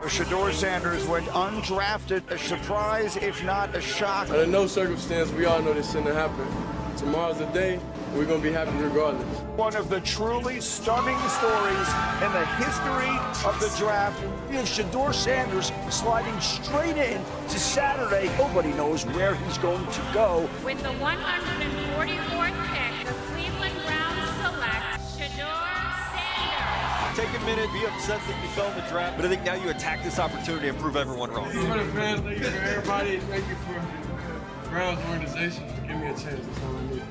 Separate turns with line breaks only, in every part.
Shedeur Sanders went undrafted. A surprise, if not a shock.
Under no circumstance, we all know this shouldn't happen. Tomorrow's the day. We're going to be happy regardless.
One of the truly stunning stories in the history of the draft.
You have Shedeur Sanders sliding straight in to Saturday. Nobody knows where he's going to go.
With the 144th pick, the Cleveland Browns select Shedeur Sanders.
Take a minute, be upset that you fell in the draft, but I think now you attack this opportunity and prove everyone wrong.
Thank you for the fans, thank you for everybody, thank you for the Browns organization for giving me a chance. That's all I need.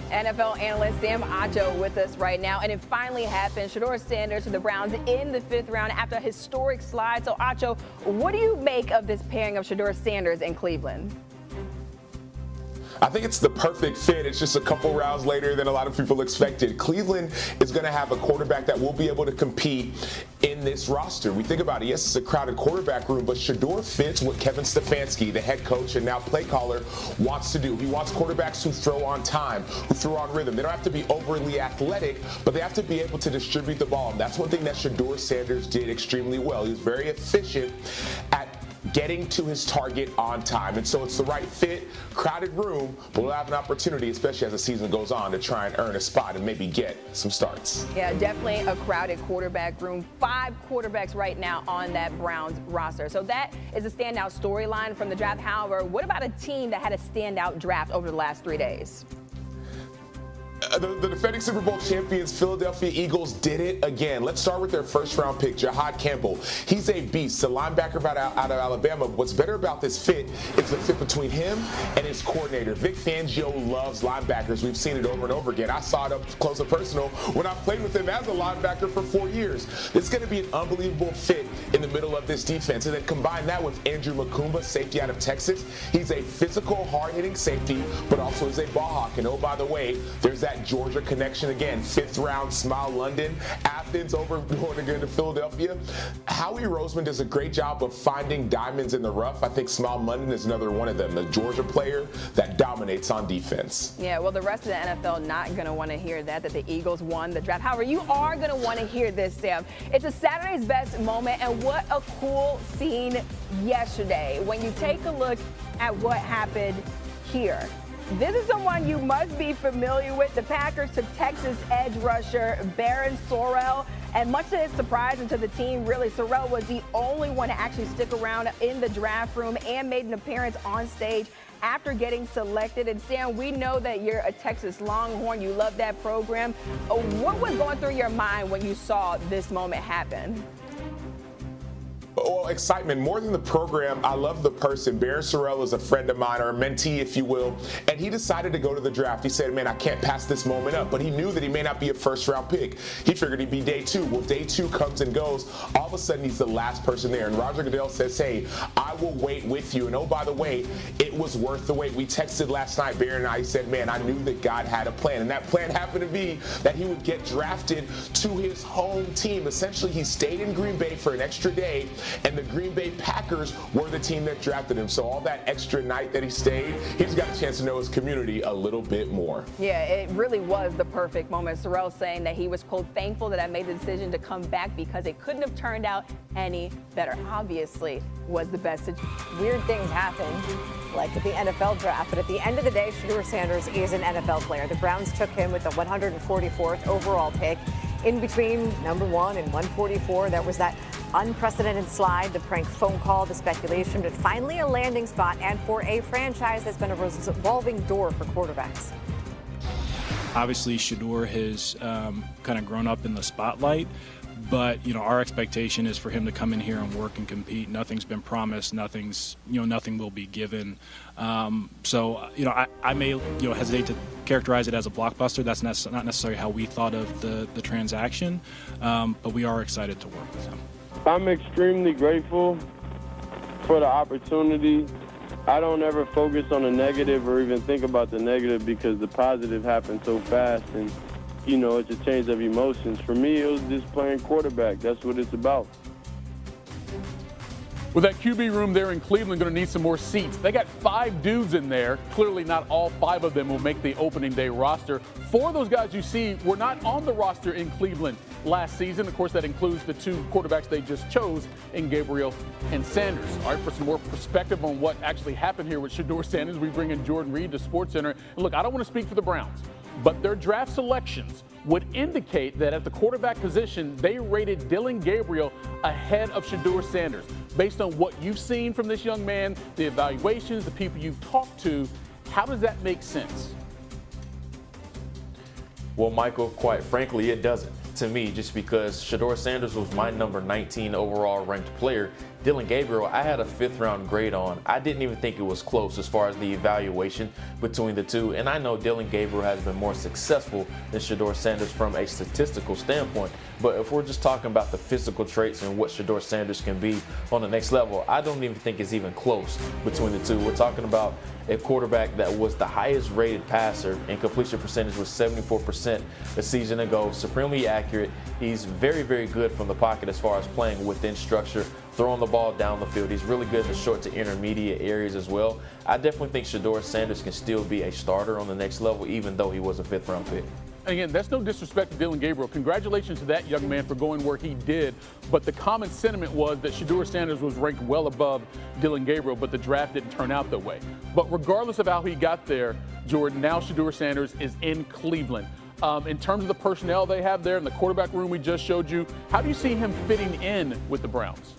NFL analyst Sam Acho with us right now, and it finally happened. Shedeur Sanders to the Browns in the 5th round after a historic slide. So, Acho, what do you make of this pairing of Shedeur Sanders and Cleveland?
I think it's the perfect fit. It's just a couple rounds later than a lot of people expected. Cleveland is going to have a quarterback that will be able to compete in this roster. We think about it, yes, it's a crowded quarterback room, but Shedeur fits what Kevin Stefanski, the head coach and now play caller, wants to do. He wants quarterbacks who throw on time, who throw on rhythm. They don't have to be overly athletic, but they have to be able to distribute the ball. And that's one thing that Shedeur Sanders did extremely well. He was very efficient at getting to his target on time. And so it's the right fit, crowded room, but we'll have an opportunity, especially as the season goes on, to try and earn a spot and maybe get some starts.
Yeah, definitely a crowded quarterback room. 5 quarterbacks right now on that Browns roster. So that is a standout storyline from the draft. However, what about a team that had a standout draft over the last 3 days?
The defending Super Bowl champions, Philadelphia Eagles, did it again. Let's start with their first-round pick, Jahad Campbell. He's a beast, a linebacker out of Alabama. What's better about this fit is the fit between him and his coordinator. Vic Fangio loves linebackers. We've seen it over and over again. I saw it up close and personal when I played with him as a linebacker for 4 years. It's going to be an unbelievable fit in the middle of this defense. And then combine that with Andrew Makumba, safety out of Texas. He's a physical, hard-hitting safety, but also is a ball hawk. And oh, by the way, there's that Georgia connection again. 5th round, Smile London, Athens over going again to Philadelphia. Howie Roseman does a great job of finding diamonds in the rough. I think Smile London is another one of them, the Georgia player that dominates on defense.
Yeah, well, the rest of the NFL not going to want to hear that the Eagles won the draft. However, you are going to want to hear this, Sam. It's a Saturday's best moment, and what a cool scene yesterday when you take a look at what happened here. This is someone you must be familiar with. The Packers took Texas edge rusher Barron Sorrell, and much to his surprise and to the team, really, Sorrell was the only one to actually stick around in the draft room and made an appearance on stage after getting selected. And Sam, we know that you're a Texas Longhorn. You love that program. What was going through your mind when you saw this moment happen?
Well, excitement. More than the program, I love the person. Barron Sorrell is a friend of mine, or a mentee, if you will, and he decided to go to the draft. He said, man, I can't pass this moment up, but he knew that he may not be a first-round pick. He figured he'd be day 2. Well, day 2 comes and goes. All of a sudden, he's the last person there, and Roger Goodell says, hey, I will wait with you. And oh, by the way, it was worth the wait. We texted last night, Barron and I, he said, man, I knew that God had a plan, and that plan happened to be that he would get drafted to his home team. Essentially, he stayed in Green Bay for an extra day, and the Green Bay Packers were the team that drafted him. So all that extra night that he stayed, he's got a chance to know his community a little bit more.
Yeah, it really was the perfect moment. Sorrell saying that he was, quote, thankful that I made the decision to come back because it couldn't have turned out any better. Obviously was the best.
Weird things happen, like at the NFL draft, but at the end of the day, Shedeur Sanders is an NFL player. The Browns took him with the 144th overall pick. In between number 1 and 144, there was that unprecedented slide, the prank phone call, the speculation, but finally a landing spot, and for a franchise that's been a revolving door for quarterbacks.
Obviously, Shedeur has kind of grown up in the spotlight, but our expectation is for him to come in here and work and compete. Nothing's been promised. Nothing will be given. So I may hesitate to characterize it as a blockbuster. That's not necessarily how we thought of the transaction, but we are excited to work with him.
I'm extremely grateful for the opportunity. I don't ever focus on the negative or even think about the negative because the positive happened so fast, and it's a change of emotions. For me, it was just playing quarterback. That's what it's about.
With that QB room there in Cleveland, going to need some more seats. They got 5 dudes in there. Clearly not all 5 of them will make the opening day roster. 4 of those guys you see were not on the roster in Cleveland last season. Of course, that includes the 2 quarterbacks they just chose in Gabriel and Sanders. All right, for some more perspective on what actually happened here with Shedeur Sanders, we bring in Jordan Reed to SportsCenter. And look, I don't want to speak for the Browns, but their draft selections would indicate that at the quarterback position, they rated Dylan Gabriel ahead of Shedeur Sanders. Based on what you've seen from this young man, the evaluations, the people you've talked to, how does that make sense?
Well, Michael, quite frankly, it doesn't to me, just because Shedeur Sanders was my number 19 overall ranked player. Dylan Gabriel, I had a 5th round grade on. I didn't even think it was close as far as the evaluation between the two. And I know Dylan Gabriel has been more successful than Shedeur Sanders from a statistical standpoint. But if we're just talking about the physical traits and what Shedeur Sanders can be on the next level, I don't even think it's even close between the two. We're talking about a quarterback that was the highest rated passer, and completion percentage was 74% a season ago. Supremely accurate. He's very, very good from the pocket as far as playing within structure, throwing the ball down the field. He's really good in the short to intermediate areas as well. I definitely think Shedeur Sanders can still be a starter on the next level, even though he was a 5th round pick.
Again, that's no disrespect to Dylan Gabriel. Congratulations to that young man for going where he did. But the common sentiment was that Shedeur Sanders was ranked well above Dylan Gabriel, but the draft didn't turn out that way. But regardless of how he got there, Jordan, now Shedeur Sanders is in Cleveland. In terms of the personnel they have there in the quarterback room we just showed you, how do you see him fitting in with the Browns?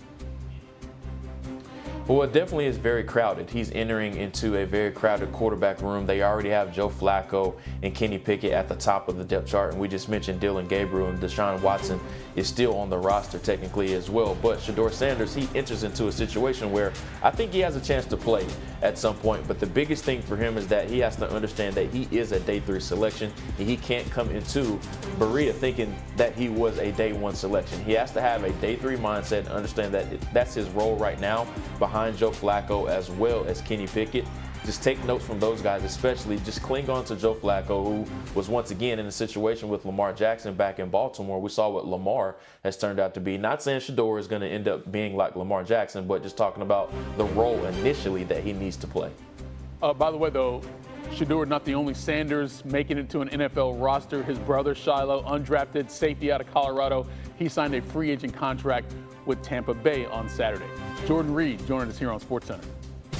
Well, it definitely is very crowded. He's entering into a very crowded quarterback room. They already have Joe Flacco and Kenny Pickett at the top of the depth chart. And we just mentioned Dylan Gabriel, and Deshaun Watson is still on the roster technically as well. But Shedeur Sanders, he enters into a situation where I think he has a chance to play at some point. But the biggest thing for him is that he has to understand that he is a day 3 selection, and he can't come into Berea thinking that he was a day 1 selection. He has to have a day 3 mindset and understand that that's his role right now behind Joe Flacco as well as Kenny Pickett. Just take notes from those guys, especially just cling on to Joe Flacco, who was once again in a situation with Lamar Jackson back in Baltimore. We saw what Lamar has turned out to be. Not saying Shedeur is going to end up being like Lamar Jackson, but just talking about the role initially that he needs to play.
By the way, though, Shedeur not the only Sanders making it to an NFL roster. His brother Shiloh, undrafted safety out of Colorado, he signed a free agent contract with Tampa Bay on Saturday. Jordan Reed joining us here on SportsCenter.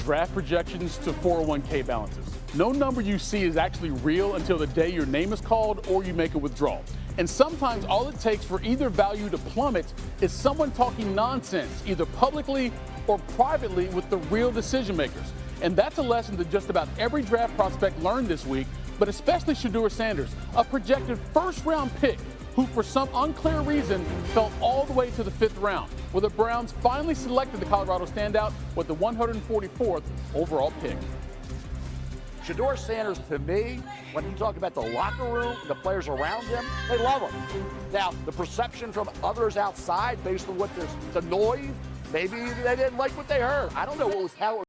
Draft projections to 401k balances. No number you see is actually real until the day your name is called or you make a withdrawal. And sometimes all it takes for either value to plummet is someone talking nonsense, either publicly or privately with the real decision makers. And that's a lesson that just about every draft prospect learned this week, but especially Shedeur Sanders, a projected 1st round pick who for some unclear reason fell all the way to the 5th round, where the Browns finally selected the Colorado standout with the 144th overall pick.
Shedeur Sanders, to me, when you talk about the locker room, the players around him, they love him. Now, the perception from others outside, based on what the noise, maybe they didn't like what they heard. I don't know how it was